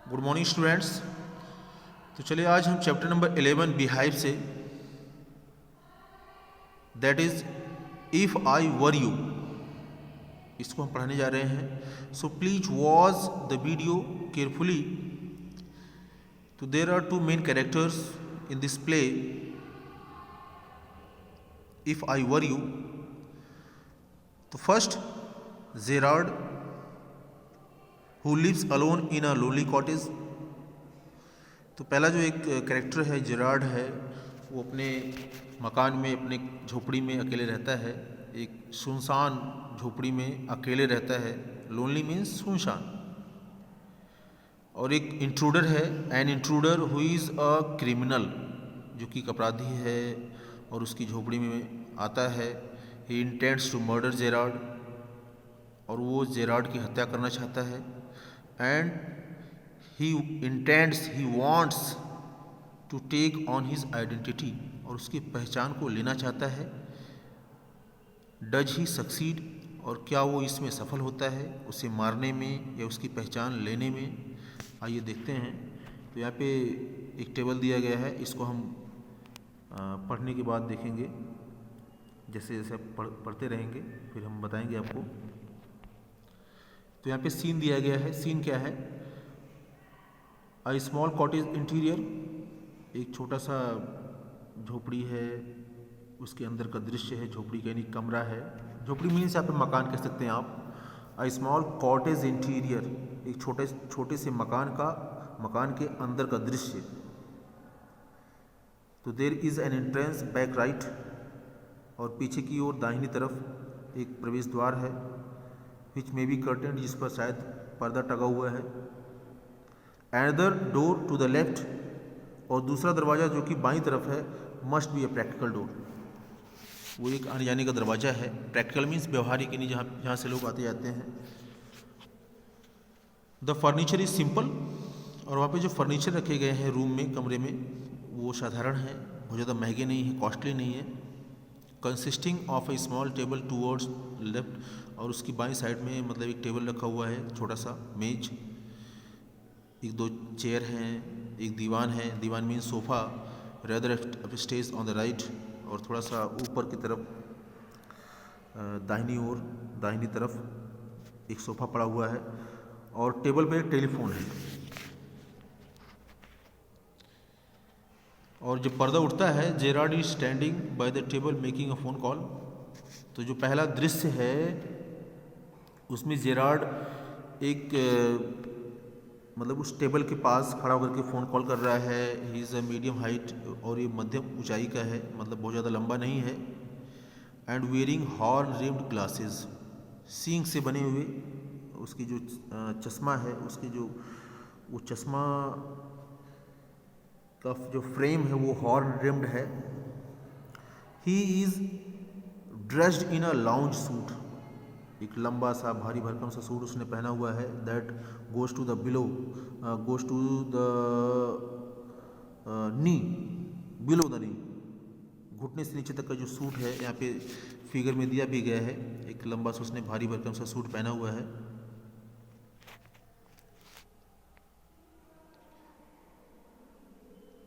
Good morning students. तो चलिए आज हम चैप्टर नंबर 11 बिहाइव से, that is if I were you, इसको हम पढ़ने जा रहे हैं। So please watch the video carefully. तो there are two main characters in this play, if I were you. तो first, Gerard who lives alone in a lonely cottage। तो पहला जो एक कैरेक्टर है जेरार्ड है, वो अपने मकान में, अपने झोपड़ी में अकेले रहता है। एक सुनसान झोपड़ी में अकेले रहता है। लोनली मीन्स सुनसान। और एक इंट्रूडर है, an intruder who is a criminal, जो कि एक अपराधी है और उसकी झोपड़ी में आता है। He intends to murder Gerard, और वो जेरार्ड की हत्या करना चाहता है। And he intends, he wants to take on his identity, और उसकी पहचान को लेना चाहता है। डज ही सक्सीड, और क्या वो इसमें सफल होता है, उसे मारने में या उसकी पहचान लेने में। आइए देखते हैं। तो यहाँ पे एक टेबल दिया गया है, इसको हम पढ़ने के बाद देखेंगे। जैसे जैसे पढ़ते रहेंगे फिर हम बताएंगे आपको। तो यहाँ पे सीन दिया गया है। सीन क्या है? अ स्मॉल कॉटेज इंटीरियर, एक छोटा सा झोपड़ी है, उसके अंदर का दृश्य है। झोपड़ी का यानी कमरा है। झोपड़ी मीन्स यहाँ पे मकान कह सकते हैं आप। अ स्मॉल कॉटेज इंटीरियर, एक छोटे से मकान के अंदर का दृश्य। तो there is an entrance back right, और पीछे की ओर दाहिनी तरफ एक प्रवेश द्वार है। विच मे बी कर्टेन, जिस पर शायद पर्दा टंगा हुआ है। Another door to the left, और दूसरा दरवाज़ा जो कि बाईं तरफ है, must be a practical door, वो एक आने जाने का दरवाज़ा है। प्रैक्टिकल मीन्स व्यवहारिक, यानी जहाँ से लोग आते जाते हैं। द फर्नीचर इज सिंपल, और वहाँ पे जो फर्नीचर रखे गए हैं रूम में, कमरे में, वो साधारण है, बहुत ज़्यादा महंगे नहीं है, कॉस्टली नहीं है। Consisting of A small table towards left, और उसकी बाईं साइड में मतलब एक टेबल रखा हुआ है, छोटा सा मेज, एक दो चेयर हैं, एक दीवान है। दीवान means sofa. Rather stage on the right, और थोड़ा सा ऊपर की तरफ दाहिनी तरफ एक सोफ़ा पड़ा हुआ है, और टेबल पे एक टेलीफोन है। और जब पर्दा उठता है, Gerard is standing by the table making a phone call. तो जो पहला दृश्य है उसमें जेरार्ड एक मतलब उस टेबल के पास खड़ा होकर के फ़ोन कॉल कर रहा है। He is a medium height, और ये मध्यम ऊंचाई का है, मतलब बहुत ज़्यादा लंबा नहीं है। And wearing horn rimmed glasses, सींग से बने हुए उसकी जो चश्मा है, उसकी जो वो चश्मा का जो फ्रेम है वो हॉर्न रिम्ड है। He is dressed in a lounge suit, एक लंबा सा भारी भरकम सा सूट उसने पहना हुआ है। That goes to the knee, below the knee, घुटने से नीचे तक का जो सूट है, यहाँ पे फिगर में दिया भी गया है। एक लंबा सा उसने भारी भरकम सा सूट पहना हुआ है।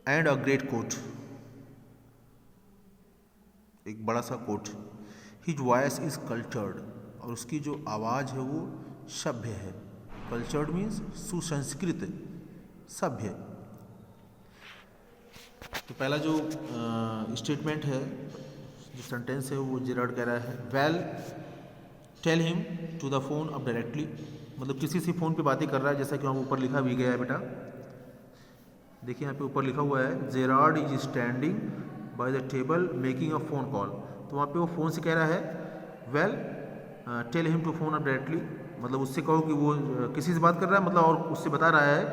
एंड अ ग्रेट कोट, एक बड़ा सा coat. His voice is cultured, और उसकी जो आवाज़ है वो सभ्य है। कल्चर्ड मीन्स सुसंस्कृत, सभ्य। तो पहला जो स्टेटमेंट है, जो सेंटेंस है, वो जेरार्ड कह रहा है, well tell him to the phone up directly, मतलब किसी से फ़ोन पे बातें कर रहा है, जैसा कि वहाँ ऊपर लिखा भी गया है। बेटा देखिए यहाँ पे ऊपर लिखा हुआ है, Gerard is standing by the table making a phone call. तो वहाँ पे वो फ़ोन से कह रहा है, well tell him to phone up directly, मतलब उससे कहो कि वो किसी से बात कर रहा है, मतलब, और उससे बता रहा है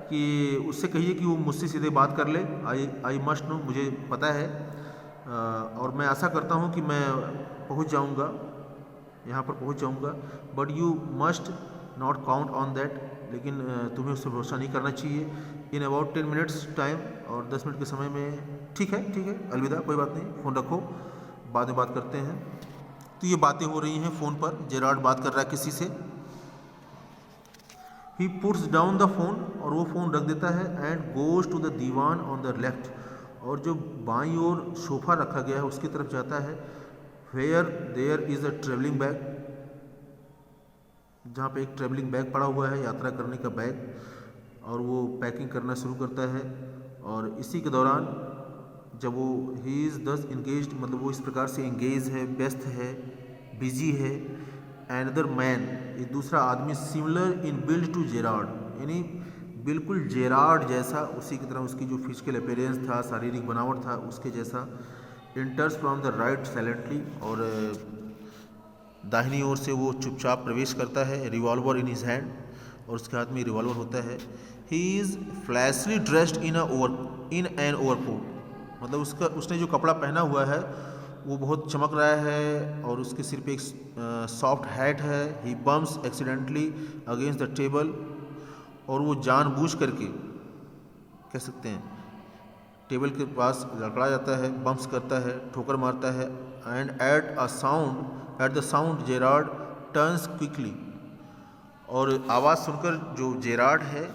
कि उससे कहिए कि वो मुझसे सीधे बात कर ले। आई मस्ट नो, मुझे पता है, और मैं आशा करता हूँ कि मैं पहुँच जाऊँगा, यहाँ पर पहुँच जाऊँगा। But you must not count on that, लेकिन तुम्हें उससे भरोसा नहीं करना चाहिए। इन अबाउट 10 मिनट्स टाइम, और 10 मिनट के समय में। ठीक है, अलविदा, कोई बात नहीं, फ़ोन रखो, बाद में बात करते हैं। तो ये बातें हो रही हैं फ़ोन पर, जेरार्ड बात कर रहा है किसी से। He puts down the phone, और वो फ़ोन रख देता है, and goes to the divan on the left, और जो बाईं ओर सोफ़ा रखा गया है उसकी तरफ जाता है, where there is a travelling bag, जहाँ पे एक ट्रेवलिंग बैग पड़ा हुआ है, यात्रा करने का बैग, और वो पैकिंग करना शुरू करता है। और इसी के दौरान जब वो ही इज़ दस इंगेज्ड, मतलब वो इस प्रकार से इंगेज है, व्यस्त है, बिजी है, अनदर मैन, एक दूसरा आदमी, similar in build to Gerard, यानी बिल्कुल जेरार्ड जैसा, उसी की तरह उसकी जो फिजिकल अपीयरेंस था, शारीरिक बनावट था उसके जैसा, इंटर्स फ्रॉम द राइट साइलेंटली, और दाहिनी ओर से वो चुपचाप प्रवेश करता है, रिवॉल्वर इन हिज हैंड, और उसके हाथ में रिवॉल्वर होता है। He is fleshly dressed in an overcoat, मतलब उसने जो कपड़ा पहना हुआ है वो बहुत चमक रहा है, और उसके सिर पे एक सॉफ्ट हैट है। He bumps accidentally against the table, और वो जानबूझ करके, कह सकते हैं, टेबल के पास लड़खड़ा जाता है, बम्स करता है, ठोकर मारता है। And at the sound Gerard turns quickly, और आवाज़ सुनकर जो जेरार्ड है,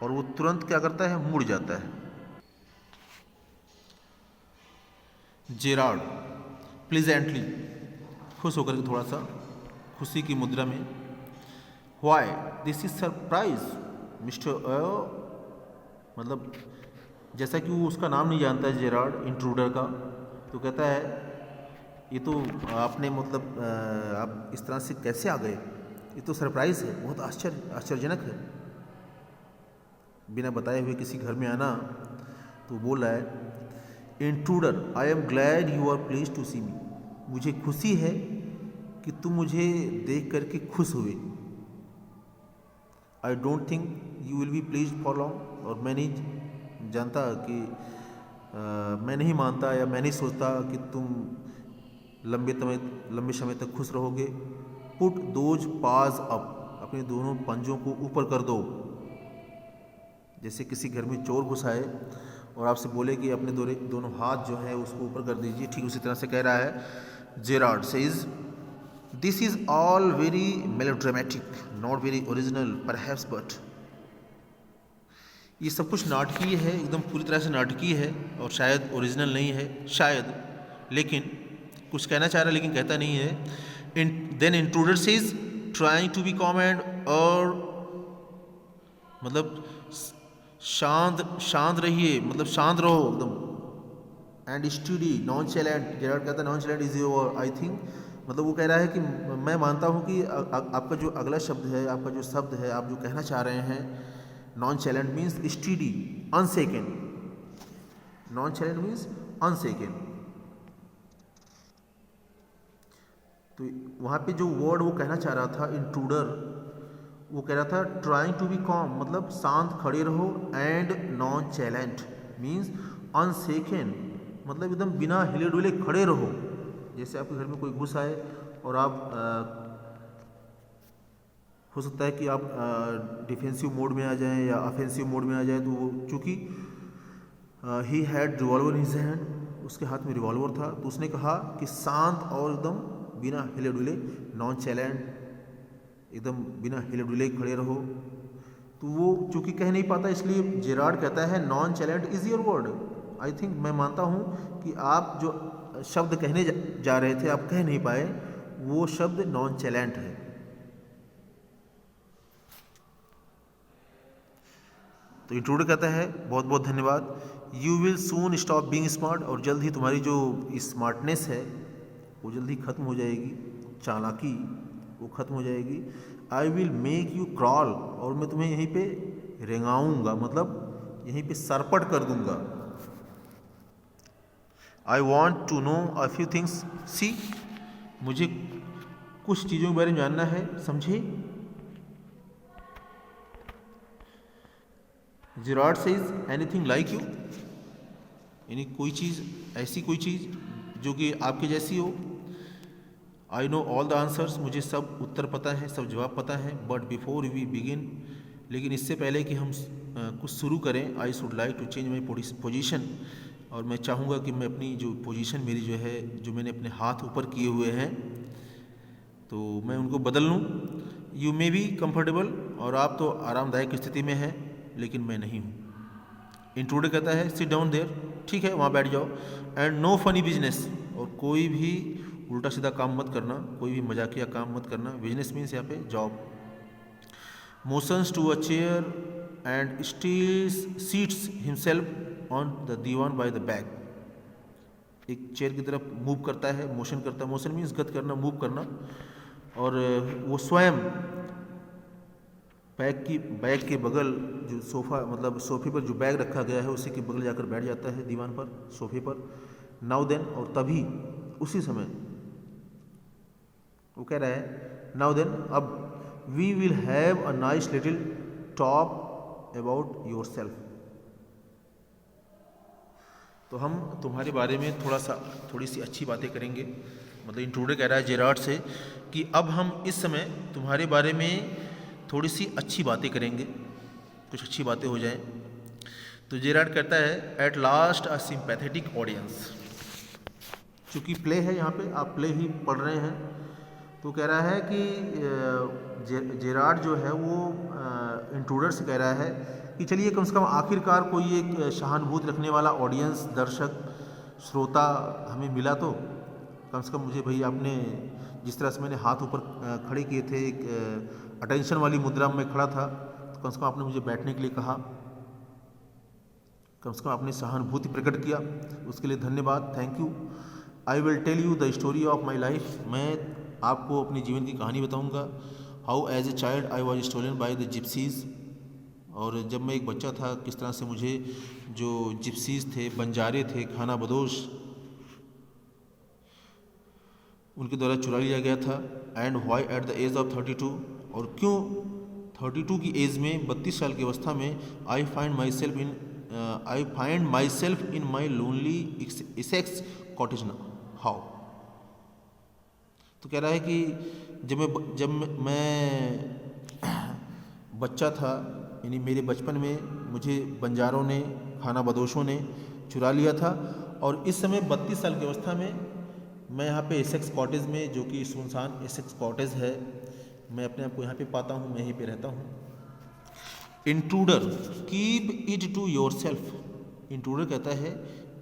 और वो तुरंत क्या करता है, मुड़ जाता है। जेरार्ड प्लीजेंटली, खुश होकर के, थोड़ा सा खुशी की मुद्रा में, why this is surprise mister, मतलब जैसा कि वो उसका नाम नहीं जानता है जेरार्ड, इंट्रूडर का, तो कहता है ये तो आपने, मतलब आप इस तरह से कैसे आ गए, ये तो सरप्राइज़ है, बहुत आश्चर्यजनक है, बिना बताए हुए किसी घर में आना। तो बोल रहा है, intruder I am glad you are please to see me, मुझे खुशी है कि तुम मुझे देख करके खुश हुए। I don't think you will be please for long, और मैं नहीं जानता कि मैं नहीं मानता या मैं नहीं सोचता कि तुम लंबे समय तक खुश रहोगे। पुट दोज पाज अप, अपने दोनों पंजों को ऊपर कर दो, जैसे किसी घर में चोर घुस आए और आपसे बोले कि अपने दोनों हाथ जो है उसको ऊपर कर दीजिए, ठीक उसी तरह से कह रहा है। Gerard says this is all very melodramatic, not very original perhaps, but ये सब कुछ नाटकीय है, एकदम पूरी तरह से नाटकीय है, और शायद ओरिजिनल नहीं है, शायद, लेकिन कुछ कहना चाह रहा है लेकिन कहता नहीं है। Then intruder says trying to be calm and, और मतलब शांत रहिए, मतलब शांत रहो एकदम, and steady nonchalant, Gerard कहता है nonchalant is your, I think, मतलब वो कह रहा है कि मैं मानता हूँ कि आपका जो अगला शब्द है, आपका जो शब्द है, आप जो कहना चाह रहे हैं, nonchalant means steady, unconcerned, nonchalant means unconcerned. तो वहाँ पे जो वर्ड वो कहना चाह रहा था इंट्रूडर, वो कह रहा था ट्राइंग टू बी कॉम, मतलब शांत खड़े रहो, एंड नॉन चैलेंट मीन्स अनसेकंड, मतलब एकदम बिना हिले डुले खड़े रहो। जैसे आपके घर में कोई घुस आए और आप हो सकता है कि आप डिफेंसिव मोड में आ जाएं या ऑफेंसिव मोड में आ जाएं, तो वो चूँकि he had revolver in his hand, उसके हाथ में रिवॉल्वर था, तो उसने कहा कि शांत और एकदम बिना हिले डुले, नॉन चैलेंट, एकदम बिना हिले डुले खड़े रहो। तो वो चूँकि कह नहीं पाता, इसलिए जेरार्ड कहता है nonchalant is your word, I think, मैं मानता हूँ कि आप जो शब्द कहने जा रहे थे आप कह नहीं पाए, वो शब्द नॉन चैलेंट है। तो इंट्रूडर कहता है बहुत बहुत धन्यवाद, you will soon stop being smart, और जल्द ही तुम्हारी जो स्मार्टनेस है वो जल्दी ख़त्म हो जाएगी, चालाकी वो ख़त्म हो जाएगी। I will make you crawl, और मैं तुम्हें यहीं पे रेंगाऊंगा, मतलब यहीं पे सरपट कर दूंगा। I want to know a few things, see, मुझे कुछ चीज़ों के बारे में जानना है, समझे। Gerard says anything like you, यानी कोई चीज़, ऐसी कोई चीज़ जो कि आपके जैसी हो। I know all the answers, मुझे सब उत्तर पता है, सब जवाब पता है। बट बिफोर वी बिगिन, लेकिन इससे पहले कि हम कुछ शुरू करें, I should like to change my position, और मैं चाहूँगा कि मैं अपनी जो पोजीशन मेरी जो है, जो मैंने अपने हाथ ऊपर किए हुए हैं, तो मैं उनको बदल लूँ। यू मे बी कंफर्टेबल, और आप तो आरामदायक स्थिति में हैं, लेकिन मैं नहीं हूँ। इंट्रूडर कहता है सिट डाउन देयर, ठीक है वहाँ बैठ जाओ, एंड नो फनी बिजनेस, और कोई भी उल्टा सीधा काम मत करना, कोई भी मजाकिया काम मत करना। बिजनेस मीन्स यहाँ पे job. Motions to a chair and seats himself on the divan by the back, एक चेयर की तरफ मूव करता है, मोशन करता है। मोशन मीन्स गत करना, मूव करना, और वो स्वयं बैग के बगल जो सोफ़ा, मतलब सोफे पर जो बैग रखा गया है उसी के बगल जाकर बैठ जाता है, दीवान पर, सोफे पर। नाउ देन, और तभी उसी समय वो कह रहा है नाउ देन, अब we will have a nice little talk about yourself, तो हम तुम्हारे बारे में थोड़ी सी अच्छी बातें करेंगे। मतलब इंट्रूडर कह रहा है जेरार्ड से कि अब हम इस समय तुम्हारे बारे में थोड़ी सी अच्छी बातें करेंगे, कुछ अच्छी बातें हो जाएं। तो जेरार्ड कहता है at last a sympathetic audience, चूँकि प्ले है यहाँ पे, आप प्ले ही पढ़ रहे हैं, तो कह रहा है कि जेरार्ड जो है वो इंट्रूडर से कह रहा है कि चलिए कम से कम आखिरकार कोई एक सहानुभूति रखने वाला ऑडियंस, दर्शक, श्रोता हमें मिला, तो कम से कम मुझे भाई आपने जिस तरह से मैंने हाथ ऊपर खड़े किए थे, एक अटेंशन वाली मुद्रा में खड़ा था, तो कम से कम आपने मुझे बैठने के लिए कहा, कम से कम आपने सहानुभूति प्रकट किया, उसके लिए धन्यवाद, thank you. I will tell you the story of my life, मैं आपको अपने जीवन की कहानी बताऊंगा। How as a child I was stolen by the gypsies, और जब मैं एक बच्चा था किस तरह से मुझे जो जिप्सीज़ थे, बंजारे थे, खाना बदोश, उनके द्वारा चुरा लिया गया था। And why at the age of 32, और क्यों 32 की एज में, 32 साल की अवस्था में, I find my self in my lonely Essex cottage how. तो कह रहा है कि जब मैं बच्चा था, यानी मेरे बचपन में मुझे बंजारों ने, खाना बदोशों ने चुरा लिया था, और इस समय 32 साल की अवस्था में मैं यहाँ पे एसेक्स कॉटेज में, जो कि सुनसान एसेक्स कॉटेज है, मैं अपने आप को यहाँ पे पाता हूँ, मैं यहीं पे रहता हूँ। Intruder keep it to yourself, intruder कहता है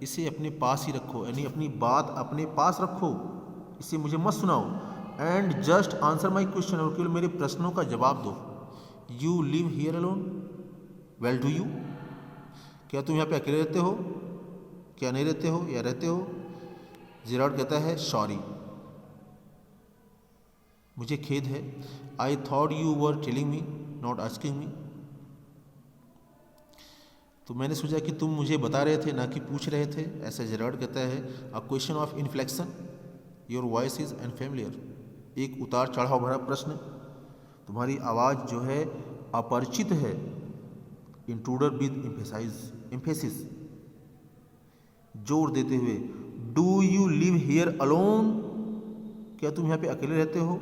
इसे अपने पास ही रखो, यानी अपनी बात अपने पास रखो, इसे मुझे मत सुनाओ। And just answer my question, और केवल मेरे प्रश्नों का जवाब दो। You live here alone, well do you, क्या तुम यहाँ पे अकेले रहते हो, क्या नहीं रहते हो, या रहते हो? जेरार्ड कहता है सॉरी, मुझे खेद है। I thought you were telling me not asking me, तो मैंने सोचा कि तुम मुझे बता रहे थे, ना कि पूछ रहे थे, ऐसा जेरार्ड कहता है। A question of inflection, your voice is unfamiliar, एक उतार चढ़ाव भरा प्रश्न, तुम्हारी आवाज़ जो है अपरिचित है। इंट्रूडर विद एम्फेसिस, जोर देते हुए, do you live here alone, क्या तुम यहाँ पे अकेले रहते हो?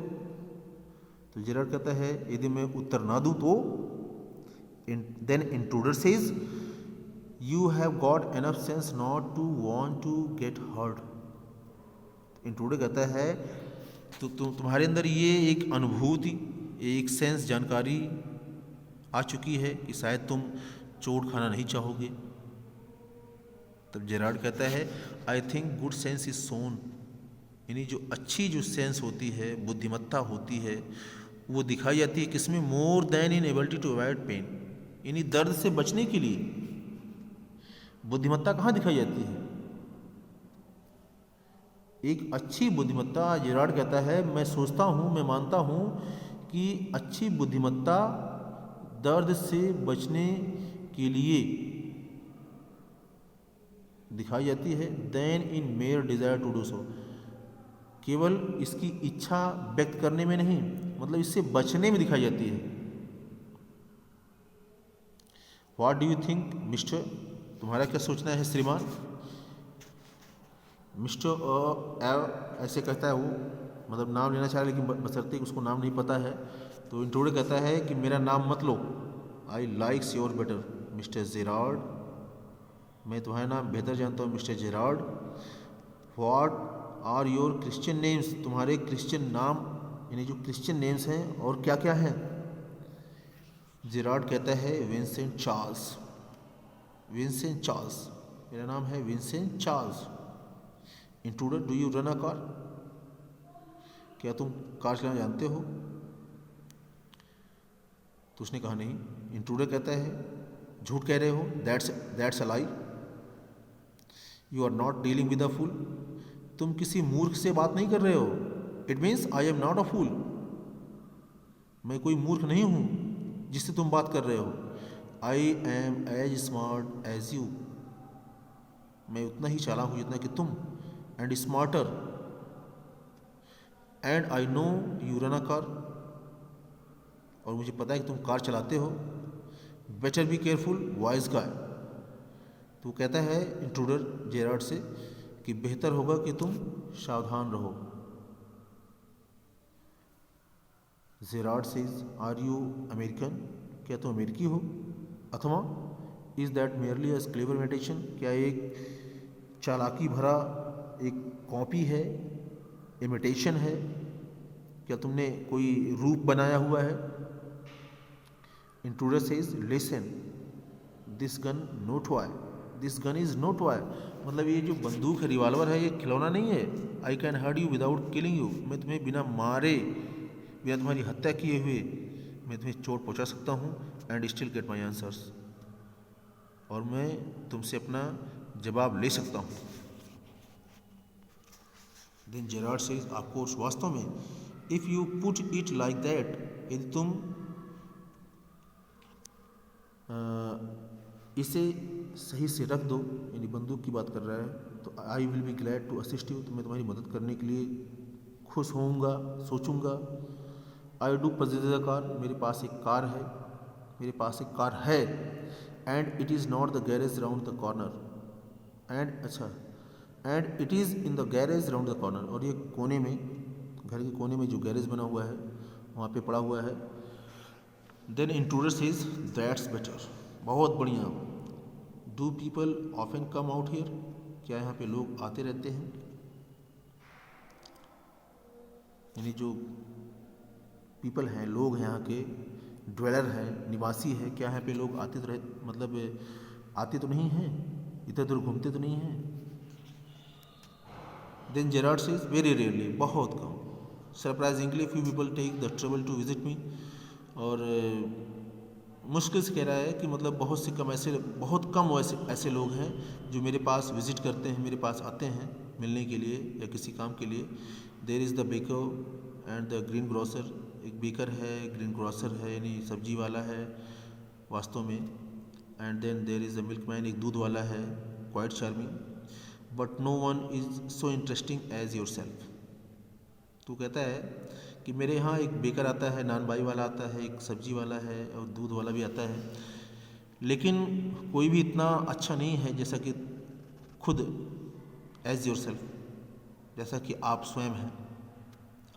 तो जेरार्ड कहता है यदि मैं उत्तर ना दूं तो, then intruder says you have got enough sense not to want to get hurt. Intruder कहता है तो तुम्हारे अंदर ये एक अनुभूति, एक सेंस, जानकारी आ चुकी है कि शायद तुम चोट खाना नहीं चाहोगे। तब जेरार्ड कहता है I think good sense is sound, यानी जो अच्छी जो सेंस होती है, बुद्धिमत्ता होती है, वो दिखाई जाती है किसमें? More than in ability to avoid pain, यानी दर्द से बचने के लिए बुद्धिमत्ता कहाँ दिखाई जाती है? एक अच्छी बुद्धिमत्ता, जेरार्ड कहता है मैं सोचता हूँ, मैं मानता हूँ कि अच्छी बुद्धिमत्ता दर्द से बचने के लिए दिखाई जाती है। Than in mere desire to do so, केवल इसकी इच्छा व्यक्त करने में नहीं, मतलब इससे बचने में दिखाई जाती है। What do you think mister, तुम्हारा क्या सोचना है श्रीमान? मिस्टर ऐसे कहता है वो, मतलब नाम लेना चाह रहा है, लेकिन बशर्ते उसको नाम नहीं पता है। तो इंट्रूडर कहता है कि मेरा नाम मत लो, I likes your better Mister Gerard, मैं तुम्हारा नाम बेहतर जानता हूँ Mister Gerard. What are your Christian names, तुम्हारे क्रिश्चियन नाम यानी जो क्रिश्चियन नेम्स हैं और क्या क्या हैं। जेरार्ड कहता है विंसेंट चार्ल्स, विंसेंट चार्ल्स, मेरा नाम है Vincent Charles. Intruder, do you run a car, क्या तुम कार चलाना जानते हो? तो उसने कहा नहीं। इंट्रूडर कहता है झूठ कह रहे हो, that's a lie, you are not dealing with a fool, तुम किसी मूर्ख से बात नहीं कर रहे हो। It means I am not a fool, मैं कोई मूर्ख नहीं हूँ जिससे तुम बात कर रहे हो। I am as smart as you, मैं उतना ही चालाक हूँ जितना कि तुम। And smarter, and I know you run a car, और मुझे पता है कि तुम कार चलाते हो। Better be careful wise guy, तो कहता है इंट्रूडर जेरार्ड से कि बेहतर होगा कि तुम सावधान रहो। Gerard says are you American, क्या तुम अमेरिकी हो? अथवा is that merely a clever imitation, क्या एक चालाकी भरा एक कॉपी है, इमिटेशन है, क्या तुमने कोई रूप बनाया हुआ है? Intruder says listen this gun no toy, this gun is no toy, मतलब ये जो बंदूक है, रिवॉल्वर है, ये खिलौना नहीं है। I can hurt you without killing you, मैं तुम्हें बिना मारे, बिना तुम्हारी हत्या किए हुए मैं तुम्हें चोट पहुंचा सकता हूँ। And still get my answers, और मैं तुमसे अपना जवाब ले सकता हूँ। Then Gerard says of course, वास्तव में, if you put it like that, यदि तुम इसे सही से रख दो, यानी बंदूक की बात कर रहा है, तो I will be glad to assist you, तो मैं तुम्हारी मदद करने के लिए खुश होऊंगा, सोचूंगा। I do possess the car, मेरे पास एक कार है, मेरे पास एक कार है। And it is not the garage round the corner, and अच्छा, and it is in the garage round the corner, और ये कोने में, घर के कोने में जो गैरेज बना हुआ है वहाँ पे पड़ा हुआ है। Then intruder says that's better, बहुत बढ़िया। Do people often come out here, क्या यहाँ पे लोग आते रहते हैं? यानी जो पीपल हैं, लोग हैं, यहाँ के ड्वेलर हैं, निवासी हैं, क्या यहाँ पे लोग आते तो रहे, मतलब आते तो नहीं हैं, इधर उधर घूमते तो नहीं हैं? Then Gerard says very rarely, बहुत कम। Surprisingly few people take the trouble to visit me, और मुश्किल से कह रहा है कि मतलब बहुत से कम ऐसे, बहुत कम ऐसे लोग हैं जो मेरे पास विज़िट करते हैं, मेरे पास आते हैं मिलने के लिए या किसी काम के लिए। There is the baker and the greengrocer, एक बेकर है, ग्रीन ग्रोसर है, यानी सब्जी वाला है वास्तव में। And then there is the milkman, एक दूध वाला है, quite charming, but no one is so interesting as yourself. तो कहता है कि मेरे यहाँ एक बेकर आता है, नान बाई वाला आता है, एक सब्जी वाला है, और दूध वाला भी आता है, लेकिन कोई भी इतना अच्छा नहीं है जैसा कि खुद एज योर सेल्फ, जैसा कि आप स्वयं हैं।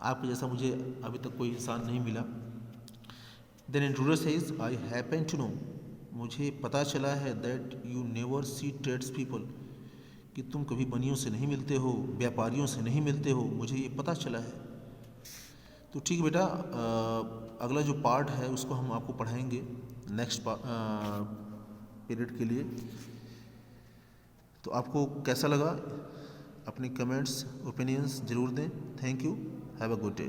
आपके जैसा मुझे अभी तक कोई इंसान नहीं मिला। Then intruder says I happen to know, मुझे पता चला है that you never see tradespeople, कि तुम कभी बनियों से नहीं मिलते हो, व्यापारियों से नहीं मिलते हो, मुझे ये पता चला है। तो ठीक है बेटा, अगला जो पार्ट है उसको हम आपको पढ़ाएंगे नेक्स्ट पीरियड के लिए। तो आपको कैसा लगा, अपनी कमेंट्स ओपिनियंस ज़रूर दें। Thank you, have a good day.